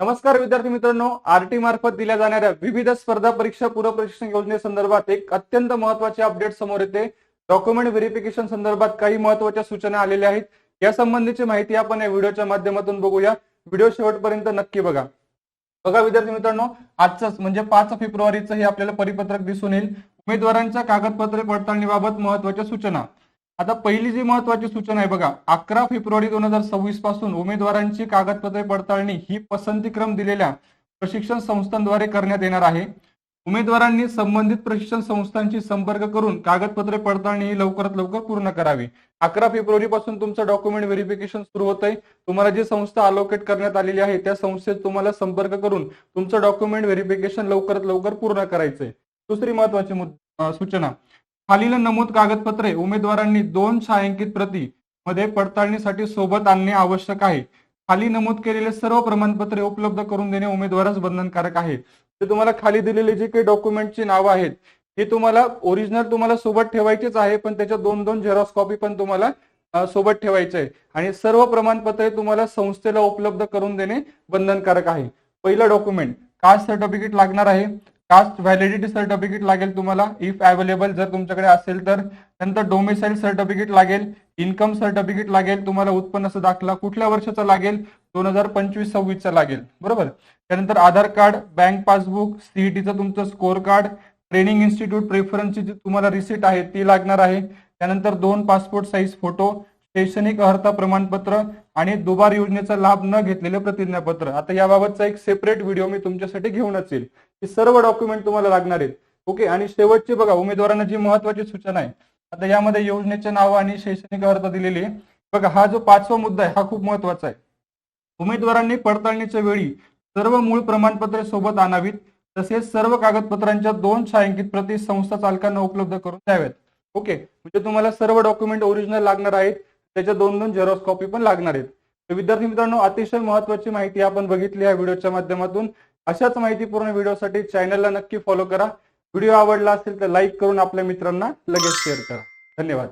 नमस्कार विद्यार्थी मित्रांनो, आरटी मार्फत दिल्या जाणाऱ्या विविध स्पर्धा परीक्षा पूर्व प्रशिक्षण योजनेसंदर्भात एक अत्यंत महत्त्वाचे अपडेट समोर येते। डॉक्युमेंट व्हेरिफिकेशन संदर्भात काही महत्त्वाच्या सूचना आलेल्या आहेत। या संबंधीची माहिती आपण या व्हिडिओच्या माध्यमातून बघूया। व्हिडिओ शेवटपर्यंत नक्की बघा। बघा विद्यार्थी मित्रांनो, आजच म्हणजे 5 फेब्रुवारीचं हे आपल्याला परिपत्रक दिसून येईल। उमेदवारांच्या कागदपत्रे पडताळणीबाबत महत्त्वाच्या सूचना। आता पहिली जी महत्त्वाची सूचना आहे बघा, 11 फेब्रुवारी 2026 पासून उमेदवारांची कागदपत्रे पडताळणी ही पसंतीक्रम दिलेल्या प्रशिक्षण संस्थांद्वारे करण्यात येणार आहे। उमेदवारांनी संबंधित प्रशिक्षण संस्थांशी संपर्क करून कागदपत्रे पडताळणी ही लवकरात लवकर पूर्ण करावी। 11 फेब्रुवारी पासून तुमचं डॉक्युमेंट व्हेरिफिकेशन सुरू होतंय। तुम्हाला जी संस्था अलोकेट करण्यात आलेली आहे त्या संस्थेत तुम्हाला संपर्क करून तुमचं डॉक्युमेंट व्हेरिफिकेशन लवकरात लवकर पूर्ण करायचंय। दुसरी महत्त्वाची सूचना, खालील नमूद कागदपत्रे उमेदवारांनी 2 छायांकित प्रती मध्ये पडताळणीसाठी सोबत आणणे आवश्यक आहे। खाली नमूद केलेले सर्व प्रमाणपत्रे उपलब्ध करून देणे उमेदवारास बंधनकारक आहे। ते तुम्हाला खाली दिलेले जे काही डॉक्युमेंटची नावं आहेत हे तुम्हाला ओरिजिनल तुम्हाला सोबत ठेवायचेच आहे, पण त्याच्या 2-2 झेरॉक्स कॉपी पण तुम्हाला सोबत ठेवायचे आहे आणि सर्व प्रमाणपत्रे तुम्हाला संस्थेला उपलब्ध करून देणे बंधनकारक आहे। पहिलं डॉक्युमेंट कास्ट सर्टिफिकेट लागणार आहे। कास्ट व्हॅलिडिटी सर्टिफिकेट लागेल तुम्हाला इफ अवेलेबल, जर तुमच्याकडे असेल तर। नंतर डोमिसाइल सर्टिफिकेट लागेल, इन्कम सर्टिफिकेट लागेल, तुम्हाला उत्पन्नाचा दाखला कुठल्या वर्षाचा लागेल, 2025-26 चा लागेल, बरोबर। त्यानंतर आधार कार्ड, बँक पासबुक, सीईटीचं तुमचं स्कोर कार्ड, ट्रेनिंग इन्स्टिट्यूट प्रेफरन्सची जी तुम्हाला रिसिट आहे ती लागणार आहे। त्यानंतर 2 पासपोर्ट साईज फोटो, शैक्षणिक अर्हता प्रमाणपत्र आणि दुबार योजनेचा लाभ न घेतलेले प्रतिज्ञापत्र। आता याबाबतचा एक सेपरेट व्हिडिओ मी तुमच्यासाठी घेऊनच येईल। हे सर्व डॉक्युमेंट तुम्हाला लागणार आहेत, ओके। आणि शेवटची बघा, उमेदवारांना जी महत्त्वाची सूचना आहे, आता यामध्ये योजनेचे नाव आणि शैक्षणिक अर्हता दिलेली आहे बघा। हा जो 5वा मुद्दा आहे हा खूप महत्त्वाचा आहे। उमेदवारांनी पडताळणीच्या वेळी सर्व मूळ प्रमाणपत्रे सोबत आणावीत, तसेच सर्व कागदपत्रांच्या 2 छायांकित प्रती संस्था चालकांना उपलब्ध करून द्याव्यात, ओके। म्हणजे तुम्हाला सर्व डॉक्युमेंट ओरिजिनल लागणार आहेत, त्याच्या 2-2 झेरॉक्स कॉपी पण लागणार आहेत। तर विद्यार्थी मित्रांनो, अतिशय महत्त्वाची माहिती आपण बघितली या व्हिडिओच्या माध्यमातून। अशाच माहितीपूर्ण व्हिडिओसाठी चॅनलला नक्की फॉलो करा। व्हिडिओ आवडला असेल तर लाईक करून आपल्या मित्रांना लगेच शेअर करा। धन्यवाद।